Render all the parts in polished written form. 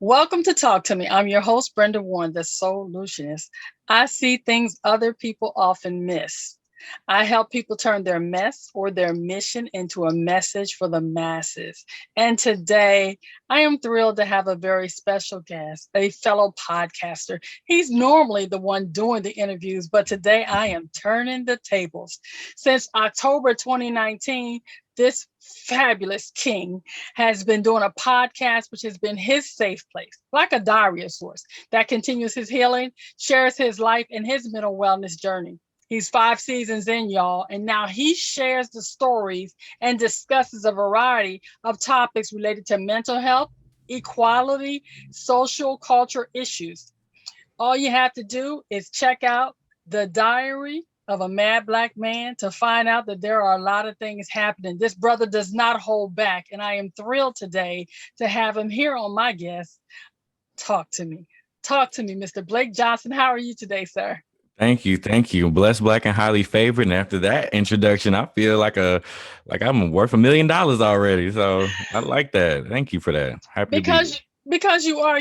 Welcome to Talk to Me. I'm your host, Brenda Warren, the solutionist. I see things other people often miss. I help people turn their mess or their mission into a message for the masses. And today, I am thrilled to have a very special guest, a fellow podcaster. He's normally the one doing the interviews, but today I am turning the tables. Since October 2019, this fabulous king has been doing a podcast, which has been his safe place, like a diary of sorts, that continues his healing, shares his life and his mental wellness journey. He's 5 seasons in, y'all, and now he shares the stories and discusses a variety of topics related to mental health, equality, social culture issues. All you have to do is check out the diary of a mad black man to find out that there are a lot of things happening. This brother does not hold back, and I am thrilled today to have him here on my guest. Talk to me. Talk to me, Mr. Blake Johnson. How are you today, sir? Thank you, thank you. Blessed, black, and highly favored. And after that introduction, I feel like I'm worth $1 million already. So I like that. Thank you for that. Happy to be here. Because you are,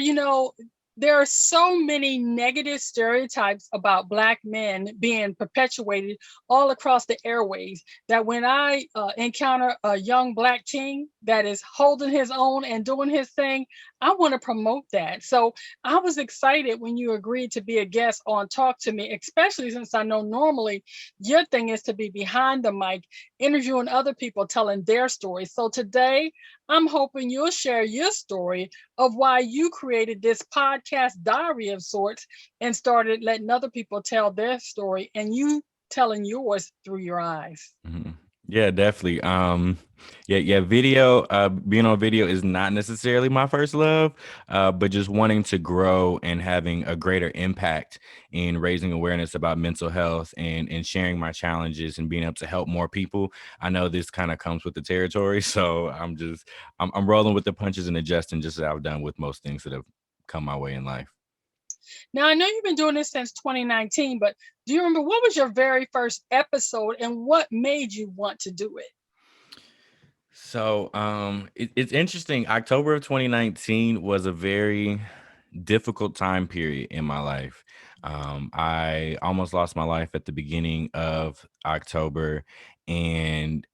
there are so many negative stereotypes about black men being perpetuated all across the airways that when I encounter a young black king that is holding his own and doing his thing, I want to promote that. So I was excited when you agreed to be a guest on Talk to Me, especially since I know normally your thing is to be behind the mic interviewing other people telling their stories. So today I'm hoping you'll share your story of why you created this podcast diary of sorts and started letting other people tell their story and you telling yours through your eyes. Mhm. Yeah, definitely. Yeah. Video, being on video is not necessarily my first love, but just wanting to grow and having a greater impact in raising awareness about mental health and sharing my challenges and being able to help more people. I know this kind of comes with the territory, so I'm rolling with the punches and adjusting just as I've done with most things that have come my way in life. Now, I know you've been doing this since 2019, but do you remember what was your very first episode and what made you want to do it? It's interesting. October of 2019 was a very difficult time period in my life. I almost lost my life at the beginning of October, and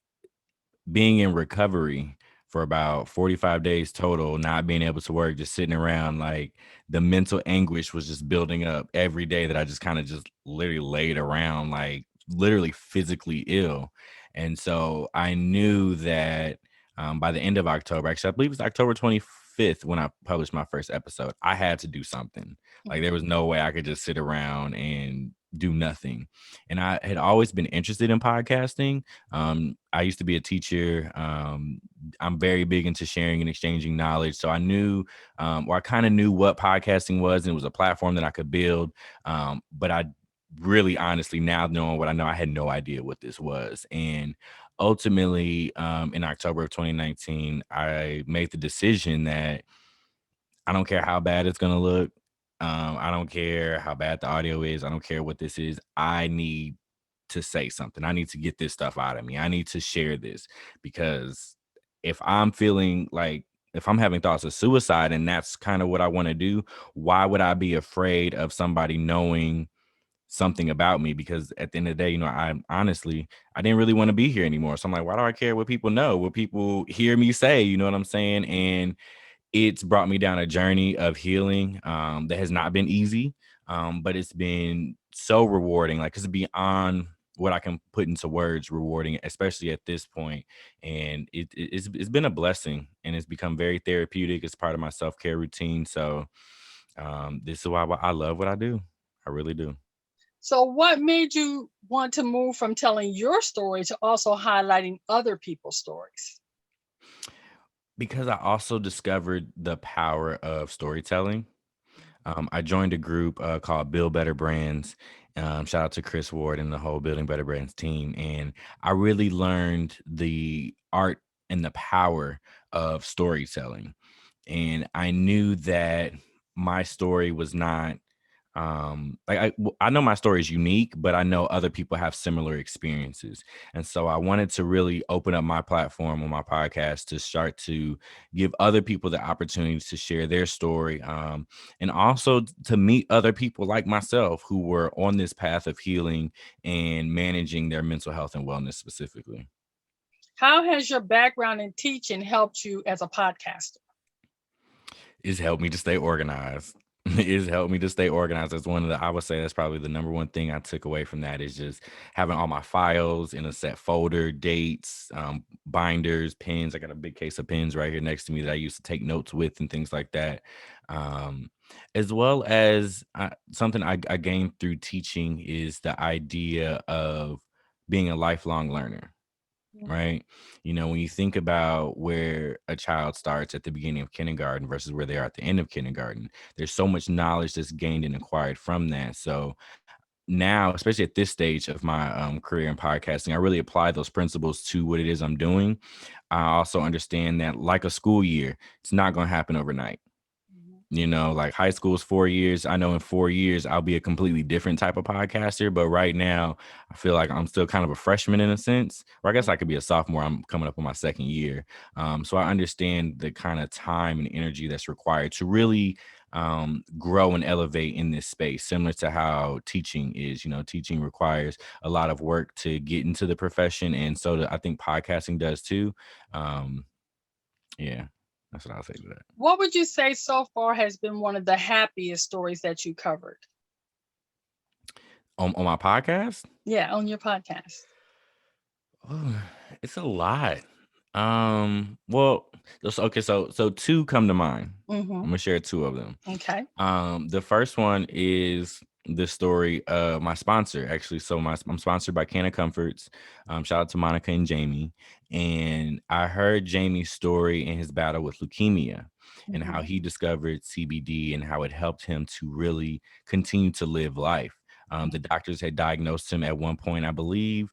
being in recovery for about 45 days total, not being able to work, just sitting around, like the mental anguish was just building up every day that I just kind of just literally laid around, like literally physically ill. And so I knew that by the end of October, actually, I believe it was October 25th when I published my first episode, I had to do something. Like there was no way I could just sit around and do nothing. And I had always been interested in podcasting. I used to be a teacher. I'm very big into sharing and exchanging knowledge. So I knew, or I kind of knew what podcasting was, and it was a platform that I could build. But I really, honestly, now knowing what I know, I had no idea what this was. And ultimately, in October of 2019, I made the decision that I don't care how bad it's going to look. I don't care how bad the audio is. I don't care what this is. I need to say something. I need to get this stuff out of me. I need to share this because if I'm feeling like if I'm having thoughts of suicide and that's kind of what I want to do, why would I be afraid of somebody knowing something about me? Because at the end of the day, I honestly, I didn't really want to be here anymore. So I'm like, why do I care what people know, what people hear me say? You know what I'm saying? And it's brought me down a journey of healing that has not been easy, but it's been so rewarding. Like it's beyond what I can put into words, rewarding, especially at this point. And it's been a blessing, and it's become very therapeutic. It's part of my self-care routine. So this is why I love what I do. I really do. So, what made you want to move from telling your story to also highlighting other people's stories? Because I also discovered the power of storytelling. I joined a group called Build Better Brands. Shout out to Chris Ward and the whole Building Better Brands team. And I really learned the art and the power of storytelling. And I knew that my story was not I know my story is unique, but I know other people have similar experiences. And so I wanted to really open up my platform on my podcast to start to give other people the opportunity to share their story, and also to meet other people like myself who were on this path of healing and managing their mental health and wellness specifically. How has your background in teaching helped you as a podcaster? It's helped me to stay organized. It's helped me to stay organized. That's one of the, I would say that's probably the number one thing I took away from that is just having all my files in a set folder, dates, binders, pens. I got a big case of pens right here next to me that I used to take notes with and things like that. Um, as well as something I gained through teaching is the idea of being a lifelong learner, Mhm, right? You know, when you think about where a child starts at the beginning of kindergarten versus where they are at the end of kindergarten, there's so much knowledge that's gained and acquired from that. So now, especially at this stage of my career in podcasting, I really apply those principles to what it is I'm doing. I also understand that, like a school year, it's not going to happen overnight. mhm, You know, like high school is 4 years. I know in 4 years I'll be a completely different type of podcaster. But right now, I feel like I'm still kind of a freshman in a sense. Or I guess I could be a sophomore. I'm coming up on my second year. So I understand the kind of time and energy that's required to really grow and elevate in this space, similar to how teaching is. You know, teaching requires a lot of work to get into the profession. And so I think podcasting does too. Um, yeah, that's what I'll say to that. What would you say so far has been one of the happiest stories that you covered? On my podcast? Yeah, on your podcast. Oh, it's a lot. Well, so two come to mind. I'm Mhm. gonna share two of them. Okay. The first one is the story of my sponsor, actually. So I'm sponsored by Canna Comforts. Shout out to Monica and Jamie. And I heard Jamie's story in his battle with leukemia and how Mhm, he discovered CBD and how it helped him to really continue to live life. The doctors had diagnosed him at one point, I believe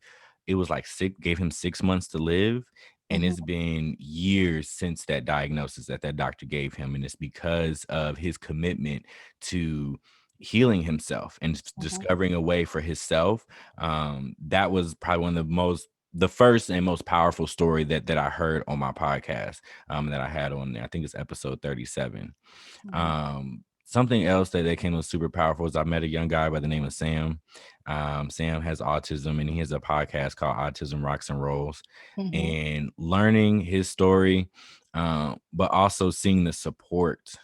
it was like gave him 6 months to live. And mhm, it's been years since that diagnosis that doctor gave him. And it's because of his commitment to healing himself and mhm, discovering a way for himself. That was probably one of the first and most powerful story that I heard on my podcast, that I had on there. I think it's episode 37. mhm, Something else that came was super powerful is I met a young guy by the name of Sam. Sam has autism and he has a podcast called Autism Rocks and Rolls. mhm, And learning his story, but also seeing the support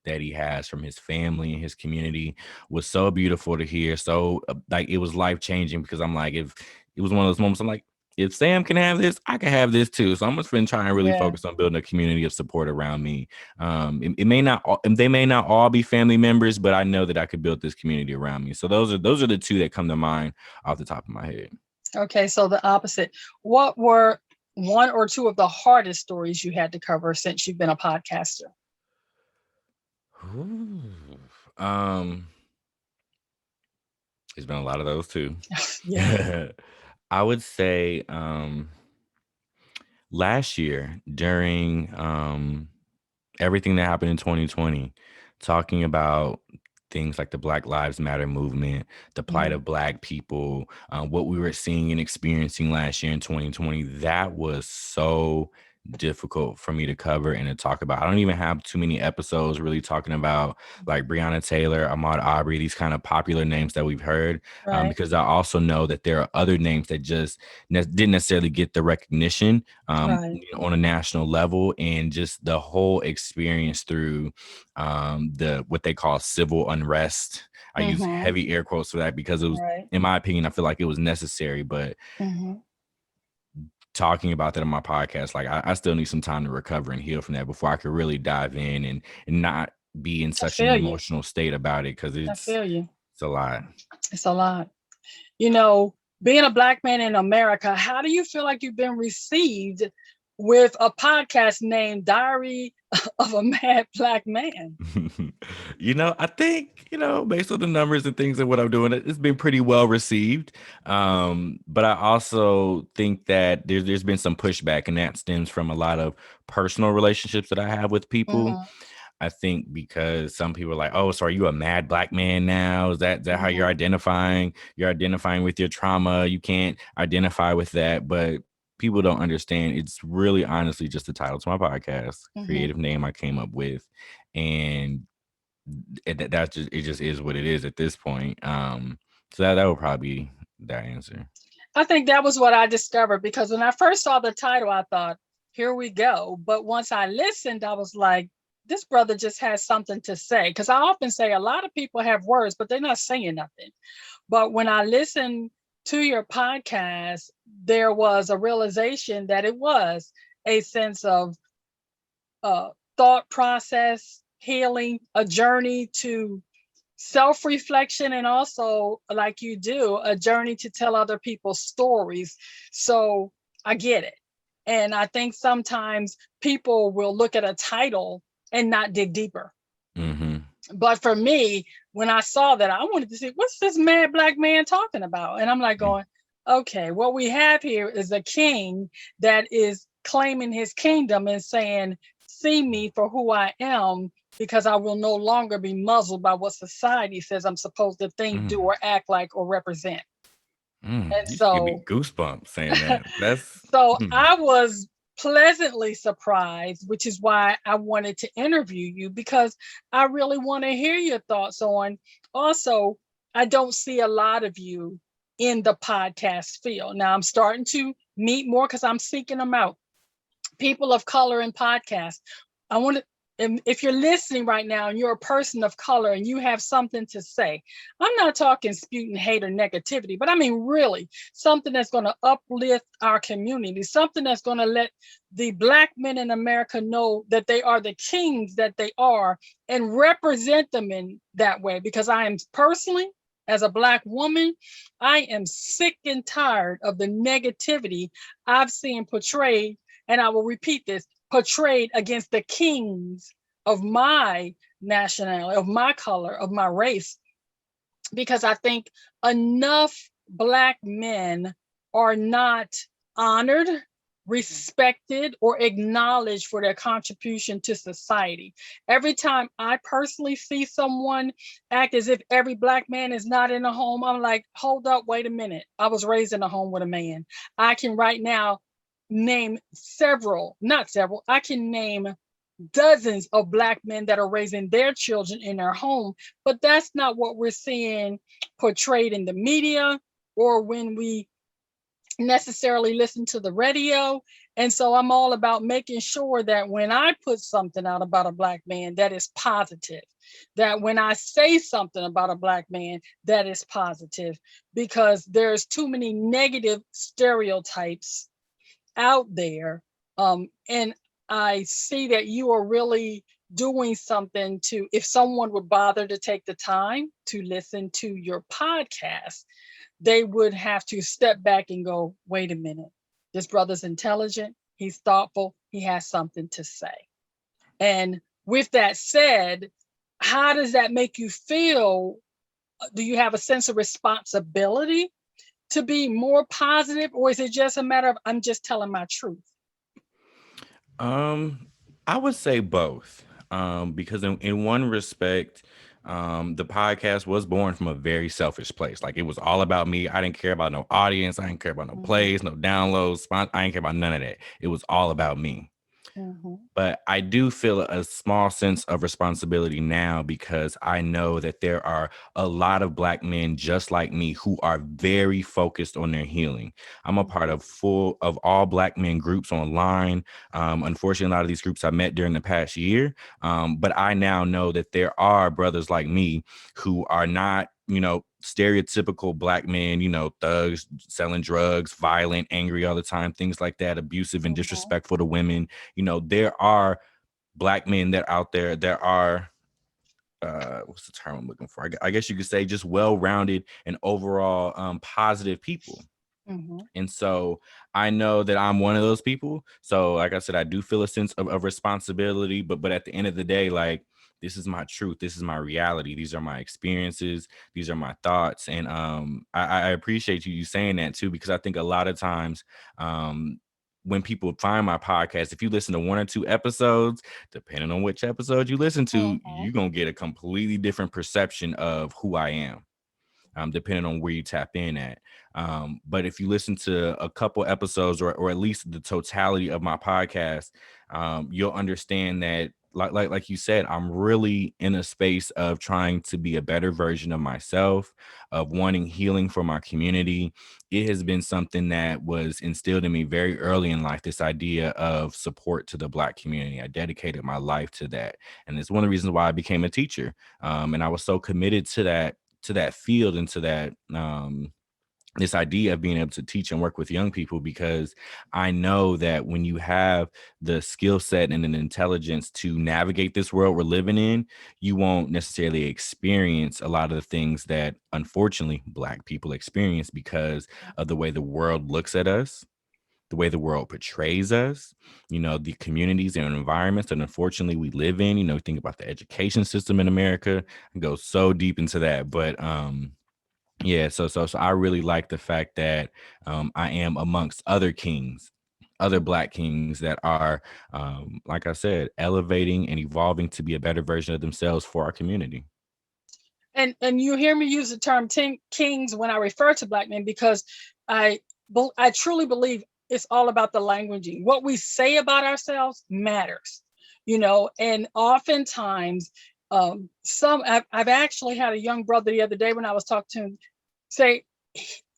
that he has from his family and his community was so beautiful to hear. So like it was life changing because I'm like, if it was one of those moments, I'm like, if Sam can have this, I can have this too. So I'm just been trying to really yeah. focus on building a community of support around me. It may not, they may not all be family members, but I know that I could build this community around me. So those are the two that come to mind off the top of my head. Okay, so the opposite. What were one or two of the hardest stories you had to cover since you've been a podcaster? Ooh. Um, there's been a lot of those too. Yeah. I would say last year during everything that happened in 2020, talking about things like the Black Lives Matter movement, the plight Mhm, of Black people, what we were seeing and experiencing last year in 2020, that was so difficult for me to cover and to talk about. I don't even have too many episodes really talking about like Breonna Taylor, Ahmaud Arbery, these kind of popular names that we've heard, right. because I also know that there are other names that just didn't necessarily get the recognition, Right. on a national level, and just the whole experience through the what they call civil unrest. I use Mhm. heavy air quotes for that because it was, Right. in my opinion, I feel like it was necessary. But Mhm. talking about that on my podcast, like I still need some time to recover and heal from that before I could really dive in and not be in I such an feel you. emotional state about it because I feel you. it's a lot. It's a lot. You know, being a Black man in America, how do you feel like you've been received with a podcast named Diary of a Mad Black Man? I think, based on the numbers and things and what I'm doing, it's been pretty well received. But I also think that there's been some pushback, and that stems from a lot of personal relationships that I have with people. Mhm. I think because some people are like, oh, so are you a mad black man now? Is that how you're identifying? You're identifying with your trauma. You can't identify with that. But people don't understand. It's really honestly just the title to my podcast, Mm-hmm. creative name I came up with. And that's just, it just is what it is at this point. So that would probably be that answer. I think that was what I discovered because when I first saw the title, I thought, here we go. But once I listened, I was like, this brother just has something to say. Because I often say a lot of people have words, but they're not saying nothing. But when I listened to your podcast, there was a realization that it was a sense of uh, thought process, healing, a journey to self reflection, and also, like you do, a journey to tell other people's stories. So I get it. And I think sometimes people will look at a title and not dig deeper. Mm-hmm. But for me, when I saw that, I wanted to see what's this mad black man talking about? And I'm like going, okay, what we have here is a king that is claiming his kingdom and saying, see me for who I am, because I will no longer be muzzled by what society says I'm supposed to think, do, Mm. or act like or represent. And You just give me so goosebumps saying that. That's So I was pleasantly surprised, which is why I wanted to interview you, because I really want to hear your thoughts on. Also, I don't see a lot of you in the podcast field. Now I'm starting to meet more because I'm seeking them out. People of color in podcasts. I want to, if you're listening right now and you're a person of color and you have something to say, I'm not talking spewing hate or negativity, but I mean really something that's going to uplift our community, something that's going to let the black men in America know that they are the kings that they are, and represent them in that way. Because I am personally, as a black woman, I am sick and tired of the negativity I've seen portrayed, and I will repeat this, portrayed against the kings of my nationality, of my color, of my race, because I think enough black men are not honored, respected, or acknowledged for their contribution to society. Every time I personally see someone act as if every black man is not in a home, I'm like, hold up, wait a minute. I was raised in a home with a man. I can right now name several, not several, I can name dozens of black men that are raising their children in their home, but that's not what we're seeing portrayed in the media or when we necessarily listen to the radio. And so I'm all about making sure that when I put something out about a black man, that is positive, that when I say something about a black man, that is positive, because there's too many negative stereotypes out there. And I see that you are really doing something to, if someone would bother to take the time to listen to your podcast, they would have to step back and go, wait a minute, this brother's intelligent, he's thoughtful, he has something to say. And with that said, how does that make you feel? Do you have a sense of responsibility to be more positive, or is it just a matter of I'm just telling my truth? Um, I would say both. Because in one respect, the podcast was born from a very selfish place. Like it was all about me. I didn't care about no audience. I didn't care about no Mhm, plays, no downloads. I didn't care about none of that. It was all about me. mhm, But I do feel a small sense of responsibility now because I know that there are a lot of black men just like me who are very focused on their healing. I'm a part mhm, of full of all black men groups online. Unfortunately, a lot of these groups I met during the past year. But I now know that there are brothers like me who are not, stereotypical black men, thugs selling drugs, violent, angry all the time, things like that, abusive and mhm, disrespectful to women. There are black men that out there. There are what's the term I'm looking for? I guess you could say just well-rounded and overall positive people. mhm, And so I know that I'm one of those people. So like I said, I do feel a sense of responsibility, but at the end of the day, like this is my truth. This is my reality. These are my experiences. These are my thoughts. And I appreciate you saying that too, because I think a lot of times um when people find my podcast, if you listen to 1 or 2 episodes, depending on which episode you listen to, Mhm. you're going to get a completely different perception of who I am, depending on where you tap in at. But if you listen to a couple episodes, or at least the totality of my podcast, you'll understand that, like you said, I'm really in a space of trying to be a better version of myself, of wanting healing for my community. It has been something that was instilled in me very early in life, this idea of support to the Black community. I dedicated my life to that. And it's one of the reasons why I became a teacher. And I was so committed to that field and to that this idea of being able to teach and work with young people, because I know that when you have the skill set and an intelligence to navigate this world we're living in, you won't necessarily experience a lot of the things that unfortunately Black people experience because of the way the world looks at us, the way the world portrays us, the communities and environments that unfortunately we live in. Think about the education system in America and go so deep into that. But yeah, so I really like the fact that I am amongst other kings, other Black kings that are, like I said, elevating and evolving to be a better version of themselves for our community. And you hear me use the term kings when I refer to Black men, because I I truly believe it's all about the languaging. What we say about ourselves matters, and oftentimes, I've actually had a young brother the other day when I was talking to him say,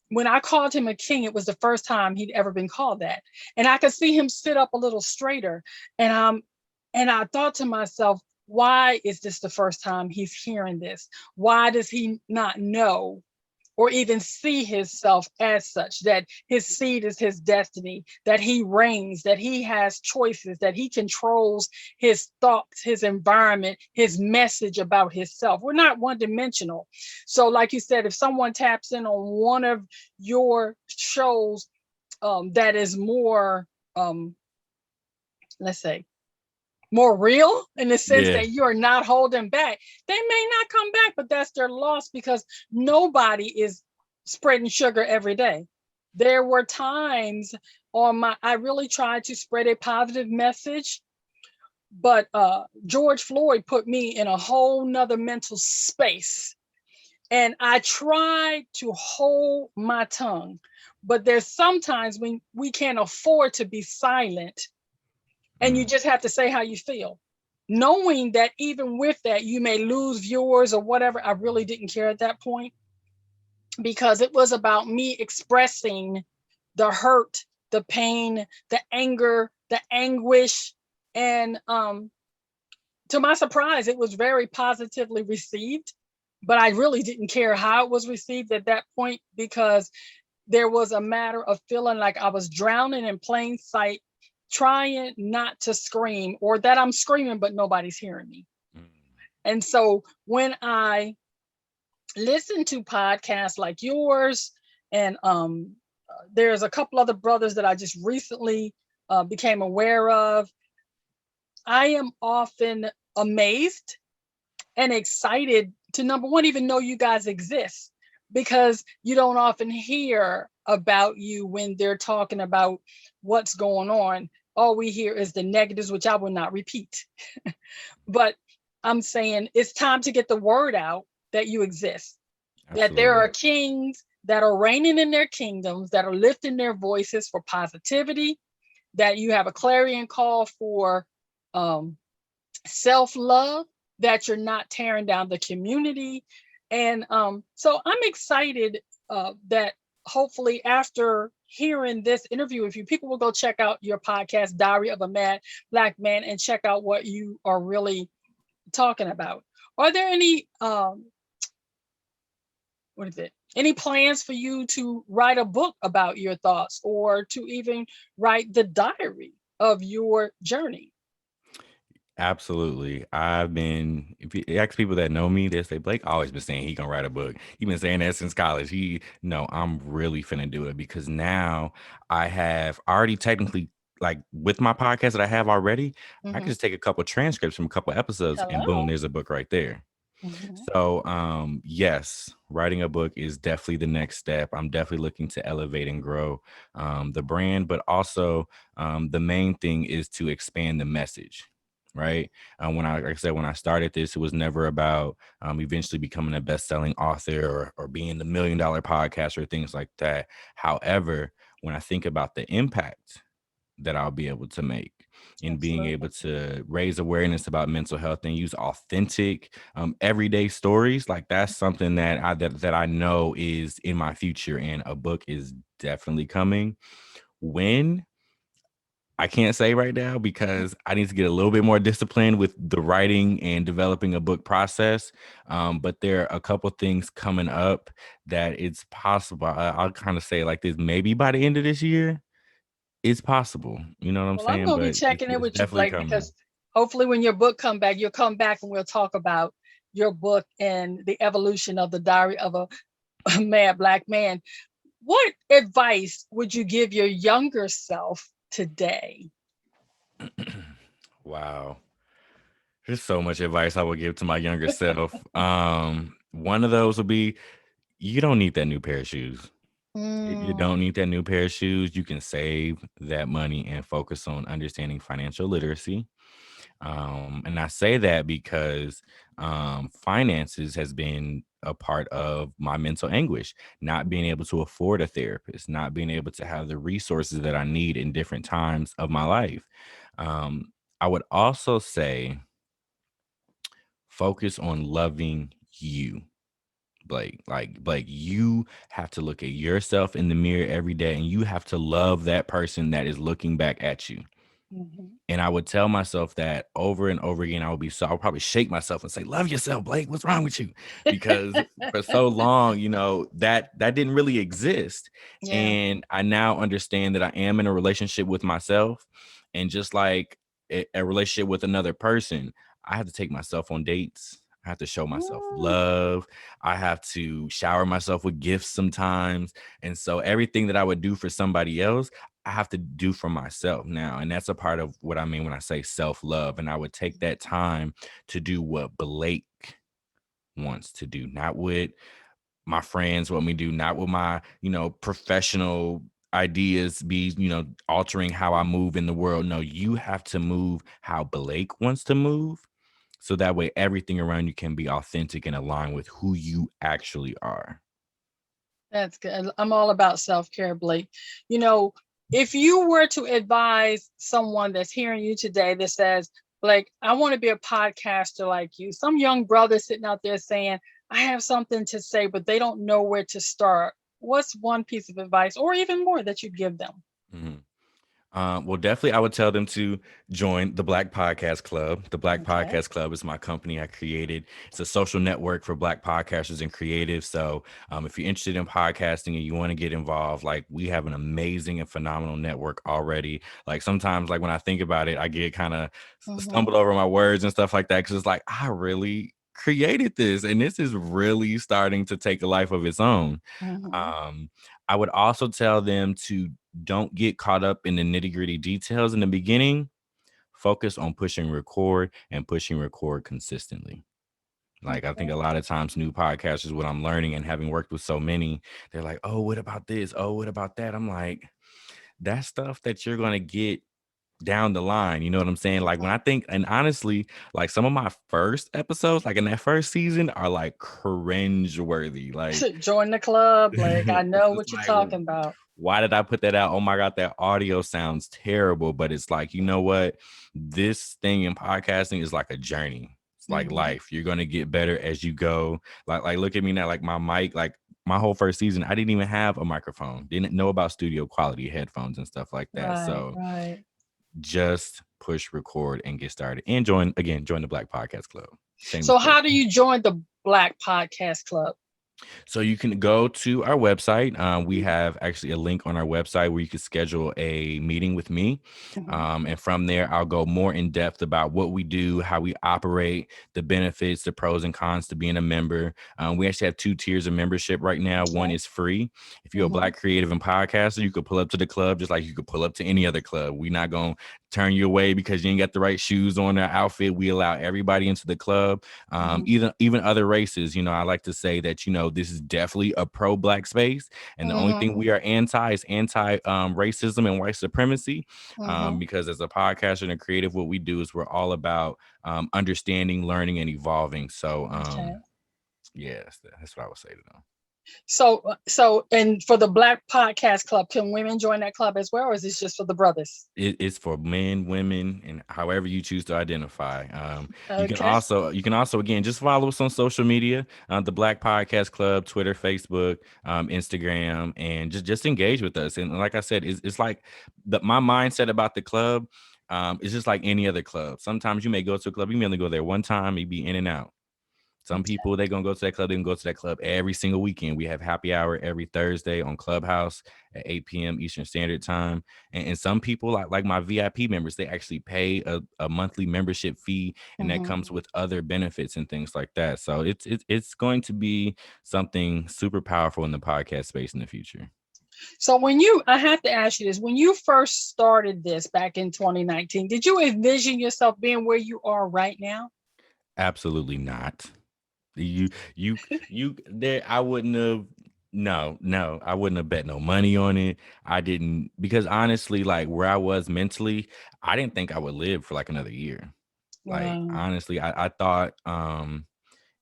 when I called him a king, it was the first time he'd ever been called that. And I could see him sit up a little straighter. And I thought to myself, why is this the first time he's hearing this? Why does he not know or even see himself as such, that his seed is his destiny, that he reigns, that he has choices, that he controls his thoughts, his environment, his message about himself? We're not one dimensional. So, like you said, if someone taps in on one of your shows that is more, let's say, more real, in the sense Yeah, that you're not holding back, they may not come back, but that's their loss, because nobody is spreading sugar every day. There were times I really tried to spread a positive message, but George Floyd put me in a whole nother mental space. And I tried to hold my tongue, but there's sometimes when we can't afford to be silent, and you mm, just have to say how you feel, knowing that even with that you may lose viewers or whatever. I really didn't care at that point, because it was about me expressing the hurt, the pain, the anger, the anguish. And to my surprise, it was very positively received, but I really didn't care how it was received at that point, because there was a matter of feeling like I was drowning in plain sight, trying not to scream, or that I'm screaming but nobody's hearing me. mm. And so when I listen to podcasts like yours, and there's a couple other brothers that I just recently became aware of, I am often amazed and excited to, number one, even know you guys exist, because you don't often hear about you when they're talking about what's going on. All we hear is the negatives, which I will not repeat. But I'm saying it's time to get the word out that you exist, that there Absolutely. are kings that are reigning in their kingdoms, that are lifting their voices for positivity, that you have a clarion call for um, self love, that you're not tearing down the community. And so I'm excited that hopefully, after hearing this interview with you, people will go check out your podcast, Diary of a Mad Black Man, and check out what you are really talking about. Are there any, what is it? Any plans for you to write a book about your thoughts, or to even write the diary of your journey? Absolutely. If you ask people that know me, they say, Blake always been saying he gonna write a book. He been saying that since college. No, I'm really finna do it, because now I have already technically, like with my podcast that I have already, I can Mm-hmm. just take a couple transcripts from a couple episodes and boom, Hello. there's a book right there. Mhm. So, yes, writing a book is definitely the next step. I'm definitely looking to elevate and grow the brand, but also the main thing is to expand the message. Right. When I, like I said, when I started this, it was never about eventually becoming a best-selling author or being the $1 million podcaster or things like that. However, when I think about the impact that I'll be able to make in being able Absolutely. to raise awareness about mental health and use authentic, everyday stories. Like that's something that that I know is in my future, and a book is definitely coming. When, I can't say right now because I need to get a little bit more disciplined with the writing and developing a book process. But there are a couple things coming up that it's possible. I'll kind of say it like this: maybe by the end of this year, it's possible. You know what I'm Well, I'm saying? going to be But checking in it's with you, definitely Blake, coming. because hopefully when your book come back, you'll come back and we'll talk about your book and the evolution of the Diary of a Mad Black Man. What advice would you give your younger self today? Wow. There's so much advice I would give to my younger self. One of those would be, you don't need that new pair of shoes. You Mm, don't need that new pair of shoes. You can save that money and focus on understanding financial literacy. And I say that because finances has been a part of my mental anguish, not being able to afford a therapist, not being able to have the resources that I need in different times of my life. Um, I would also say focus on loving you. Blake, like Blake, you have to look at yourself in the mirror every day and you have to love that person that is looking back at you. mhm. And I would tell myself that over and over again. I would probably shake myself and say, love yourself, Blake. What's wrong with you? Because for so long, that didn't really exist. Yeah. And I now understand that I am in a relationship with myself. And just like a relationship with another person, I have to take myself on dates. I have to show myself Mm, love. I have to shower myself with gifts sometimes. And so everything that I would do for somebody else, I have to do for myself now. And that's a part of what I mean when I say self-love. And I would take that time to do what Blake wants to do, not what my friends want me to do, not what my, professional ideas be, altering how I move in the world. No, you have to move how Blake wants to move. So that way everything around you can be authentic and aligned with who you actually are. that's good. I'm all about self-care, Blake. You know, if you were to advise someone that's hearing you today that says, Blake, I want to be a podcaster like you, some young brother sitting out there saying, I have something to say, but they don't know where to start. What's one piece of advice, or even more, that you'd give them? Mhm. Well, definitely, I would tell them to join the Black Podcast Club. The Black Okay. Podcast Club is my company I created. It's a social network for Black podcasters and creatives. So, if you're interested in podcasting and you want to get involved, like we have an amazing and phenomenal network already. Like sometimes, like when I think about it, I get kind of Mm-hmm. stumbled over my words and stuff like that because it's like I really created this, and this is really starting to take a life of its own. Mm-hmm. Um, I would also tell them to don't get caught up in the nitty gritty details in the beginning. Focus on pushing record consistently. Like I think Okay. a lot of times new podcasters, what I'm learning and having worked with so many, they're like, oh, what about this? Oh, what about that? I'm like, that's stuff that you're going to get down the line. You know what I'm saying? Like when I think, and honestly, like some of my first episodes, like in that first season, are like cringe worthy. Like Join the club, Blake. I it's know just what you're like, talking about. why did I put that out? Oh my God, that audio sounds terrible. But it's like, you know what? This thing in podcasting is like a journey. It's like Mm-hmm. life. You're gonna get better as you go. Like look at me now, like my mic, like my whole first season, I didn't even have a microphone, didn't know about studio quality headphones and stuff like that. Right, So right. just push record and get started. And join the Black Podcast Club. Shameless So, plug. how do you join the Black Podcast Club? So you can go to our website. We have actually a link on our website where you can schedule a meeting with me. Mm-hmm. And from there, I'll go more in depth about what we do, how we operate, the benefits, the pros and cons to being a member. We actually have 2 tiers of membership right now. One Okay. is free. If you're a Mm-hmm. Black creative and podcaster, you could pull up to the club just like you could pull up to any other club. We're not going to turn you away because you ain't got the right shoes on or outfit. We allow everybody into the club, even other races. I like to say that this is definitely a pro-black space, and the only thing Mhm. we are anti is racism and white supremacy. Mhm. Because as a podcaster and a creative, what we do is we're all about understanding, learning, and evolving. So Okay. yes, that's what I would say to them. So, and for the Black Podcast Club, can women join that club as well, or is this just for the brothers? It's for men, women, and however you choose to identify. You can Okay. also again just follow us on social media, the Black Podcast Club, Twitter, Facebook, Instagram, and just engage with us. And like I said, it's like my mindset about the club. It's just like any other club. Sometimes you may go to a club, you may only go there one time, you be in and out. Some Okay. people, they're going to go to that club. They can go to that club every single weekend. We have happy hour every Thursday on Clubhouse at 8 p.m. Eastern Standard Time. And some people, like my VIP members, they actually pay a monthly membership fee, and that Mhm. comes with other benefits and things like that. So it's going to be something super powerful in the podcast space in the future. So I have to ask you this, when you first started this back in 2019, did you envision yourself being where you are right now? Absolutely not. You you you there I wouldn't have no, I wouldn't have bet no money on it. I didn't, because honestly, like where I was mentally, I didn't think I would live for like another year. Like Wow. honestly, I thought and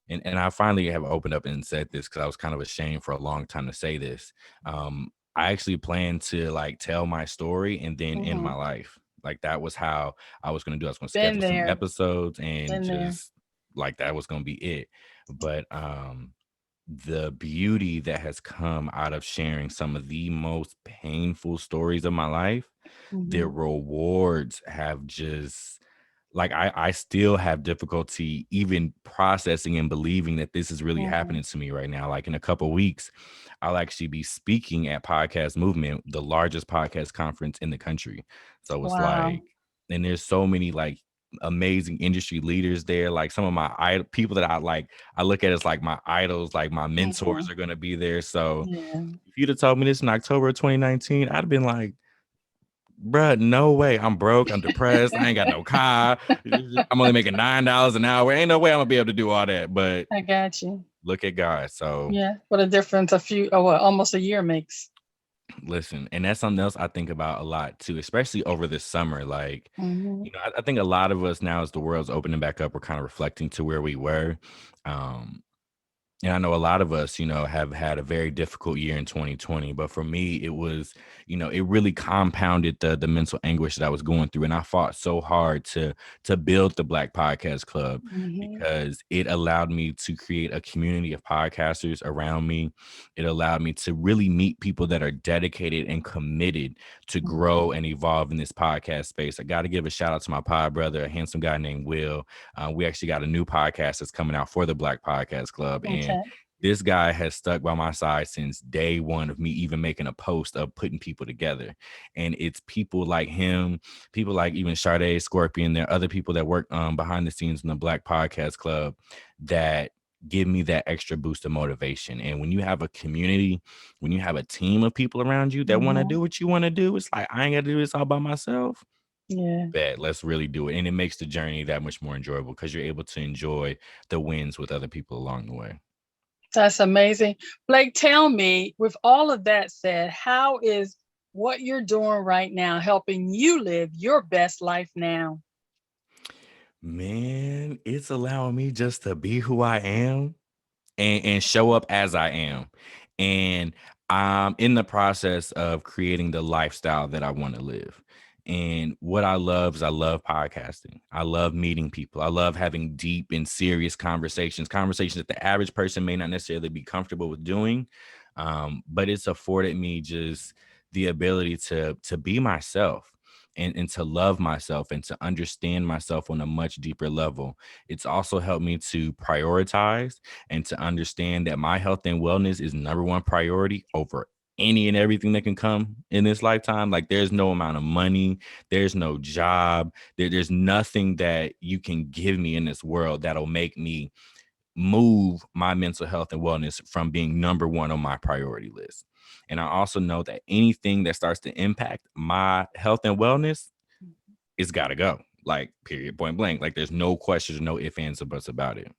I finally have opened up and said this because I was kind of ashamed for a long time to say this. I actually planned to like tell my story and then end my Mhm. life. Like that was how I was gonna do. I was gonna Been schedule some there. episodes and Been there. just like that was gonna be it. But the beauty that has come out of sharing some of the most painful stories of my life, the Mhm. rewards have just like I still have difficulty even processing and believing that this is really Mhm. happening to me right now. Like in a couple weeks, I'll actually be speaking at Podcast Movement, the largest podcast conference in the country. So it's Wow. like, and there's so many like amazing industry leaders there. Like some of my people that I look at as like my idols, like my mentors Mhm. are gonna be there. So Yeah. if you'd have told me this in October of 2019, I'd have been like, bruh, no way. I'm broke. I'm depressed. I ain't got no car. I'm only making $9 an hour. Ain't no way I'm gonna be able to do all that. But I got you. look at God. So Yeah. What a difference almost a year makes. listen, and that's something else I think about a lot too, especially over this summer. Like, Mhm. I think a lot of us now, as the world's opening back up, we're kind of reflecting to where we were. Um, And I know a lot of us, have had a very difficult year in 2020. But for me, it was, it really compounded the mental anguish that I was going through. And I fought so hard to build the Black Podcast Club Mhm. because it allowed me to create a community of podcasters around me. It allowed me to really meet people that are dedicated and committed to Mhm. grow and evolve in this podcast space. I got to give a shout out to my pod brother, a handsome guy named Will. We actually got a new podcast that's coming out for the Black Podcast Club. And Okay. this guy has stuck by my side since day one of me even making a post of putting people together. And it's people like him, people like even Sade, Scorpion. There are other people that work behind the scenes in the Black Podcast Club that give me that extra boost of motivation. And when you have a community, when you have a team of people around you that want to do Mhm. what you want to do, it's like, I ain't got to do this all by myself. Yeah. Bet, let's really do it. And it makes the journey that much more enjoyable because you're able to enjoy the wins with other people along the way. That's amazing. Blake, tell me, with all of that said, how is what you're doing right now helping you live your best life now? Man, it's allowing me just to be who I am and show up as I am. And I'm in the process of creating the lifestyle that I want to live. And what I love is I love podcasting. I love meeting people. I love having deep and serious conversations that the average person may not necessarily be comfortable with doing. But it's afforded me just the ability to be myself and to love myself and to understand myself on a much deeper level. It's also helped me to prioritize and to understand that my health and wellness is number one priority over any and everything that can come in this lifetime. Like there's no amount of money, there's no job, there's nothing that you can give me in this world that'll make me move my mental health and wellness from being number one on my priority list. And I also know that anything that starts to impact my health and wellness, it's got to go. Like, period, point blank. Like, there's no questions, no ifs, ands, or buts about it.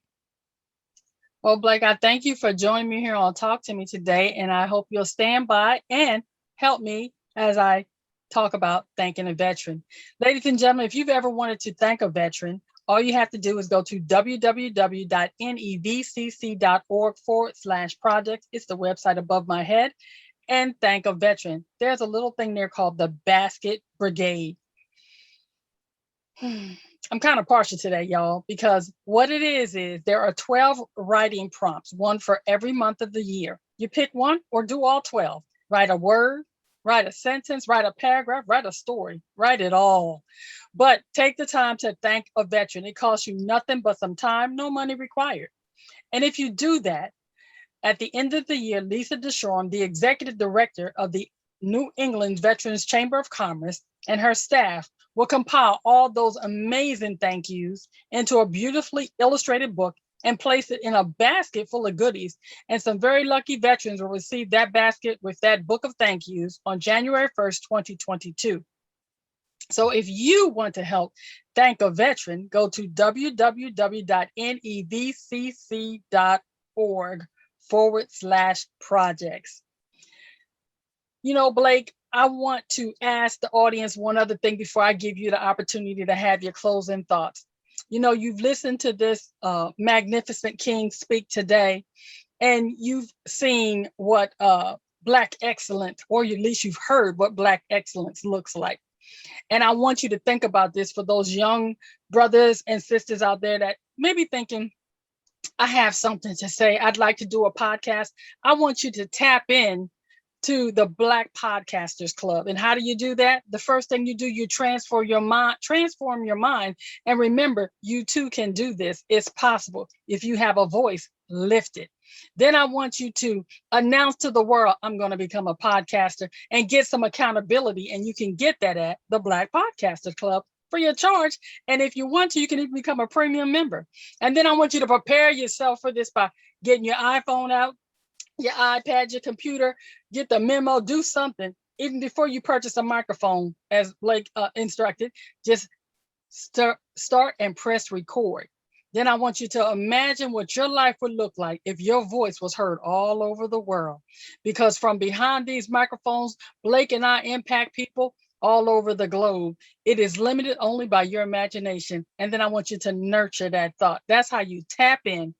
Well, Blake, I thank you for joining me here on Talk to Me today, and I hope you'll stand by and help me as I talk about thanking a veteran. Ladies and gentlemen, if you've ever wanted to thank a veteran, all you have to do is go to www.nevcc.org/projects. It's the website above my head, and thank a veteran. There's a little thing there called the Basket Brigade. I'm kind of partial today, y'all, because what it is there are 12 writing prompts, one for every month of the year. You pick one or do all 12. Write a word, write a sentence, write a paragraph, write a story, write it all. But take the time to thank a veteran. It costs you nothing but some time, no money required. And if you do that, at the end of the year, Lisa DeShorn, the executive director of the New England Veterans Chamber of Commerce, and her staff will compile all those amazing thank yous into a beautifully illustrated book and place it in a basket full of goodies. And some very lucky veterans will receive that basket with that book of thank yous on January 1st, 2022. So if you want to help thank a veteran, go to www.nevcc.org/projects. You know, Blake, I want to ask the audience one other thing before I give you the opportunity to have your closing thoughts. You know, you've listened to this magnificent king speak today, and you've seen what Black excellence, or at least you've heard what Black excellence looks like. And I want you to think about this for those young brothers and sisters out there that may be thinking, I have something to say. I'd like to do a podcast. I want you to tap in to the Black Podcasters Club. And how do you do that? The first thing you do, you transform your mind. And remember, you too can do this. It's possible. If you have a voice, lift it. Then I want you to announce to the world, I'm going to become a podcaster, and get some accountability. And you can get that at the Black Podcasters Club free of charge. And if you want to, you can even become a premium member. And then I want you to prepare yourself for this by getting your iPhone out, your iPad, your computer, get the memo, do something. Even before you purchase a microphone, as Blake instructed, just start and press record. Then I want you to imagine what your life would look like if your voice was heard all over the world. Because from behind these microphones, Blake and I impact people all over the globe. It is limited only by your imagination. And then I want you to nurture that thought. That's how you tap in.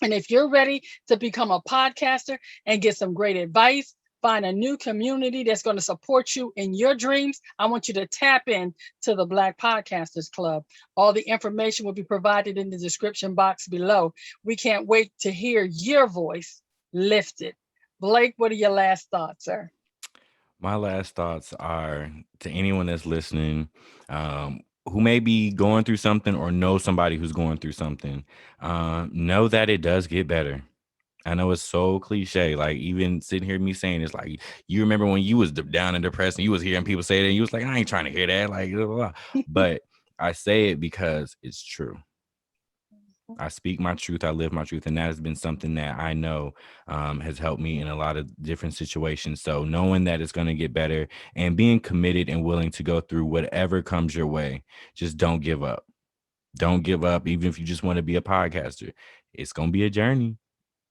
And if you're ready to become a podcaster and get some great advice, find a new community that's going to support you in your dreams, I want you to tap in to the Black Podcasters Club. All the information will be provided in the description box below. We can't wait to hear your voice lifted. Blake, what are your last thoughts, sir? My last thoughts are to anyone that's listening, who may be going through something or know somebody who's going through something. Know that it does get better. I know it's so cliche. Like, even sitting here, me saying it's like, you remember when you was down and depressed and you was hearing people say that, and you was like, I ain't trying to hear that. Like, blah, blah, blah. But I say it because it's true. I speak my truth. I live my truth. And that has been something that I know has helped me in a lot of different situations. So knowing that it's going to get better and being committed and willing to go through whatever comes your way, just don't give up. Don't give up. Even if you just want to be a podcaster, it's going to be a journey.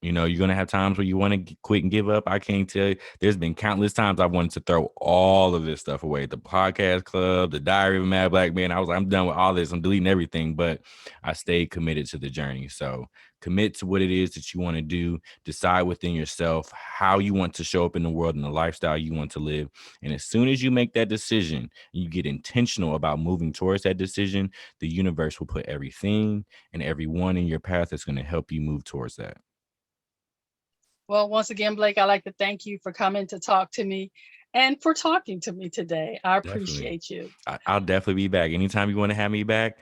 You know, you're going to have times where you want to quit and give up. I can't tell you. There's been countless times I wanted to throw all of this stuff away. The podcast club, the diary of a mad black man. I was like, I'm done with all this. I'm deleting everything. But I stayed committed to the journey. So commit to what it is that you want to do. Decide within yourself how you want to show up in the world and the lifestyle you want to live. And as soon as you make that decision, you get intentional about moving towards that decision, the universe will put everything and everyone in your path that's going to help you move towards that. Well, once again, Blake, I'd like to thank you for coming to talk to me and for talking to me today. I Definitely. appreciate you. I'll definitely be back. Anytime you want to have me back,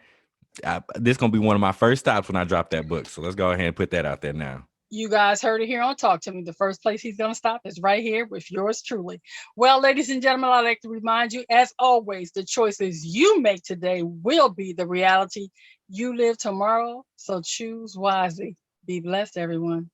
this is going to be one of my first stops when I drop that book. So let's go ahead and put that out there now. You guys heard it here on Talk to Me. The first place he's going to stop is right here with yours truly. Well, ladies and gentlemen, I'd like to remind you, as always, the choices you make today will be the reality you live tomorrow. So choose wisely. Be blessed, everyone.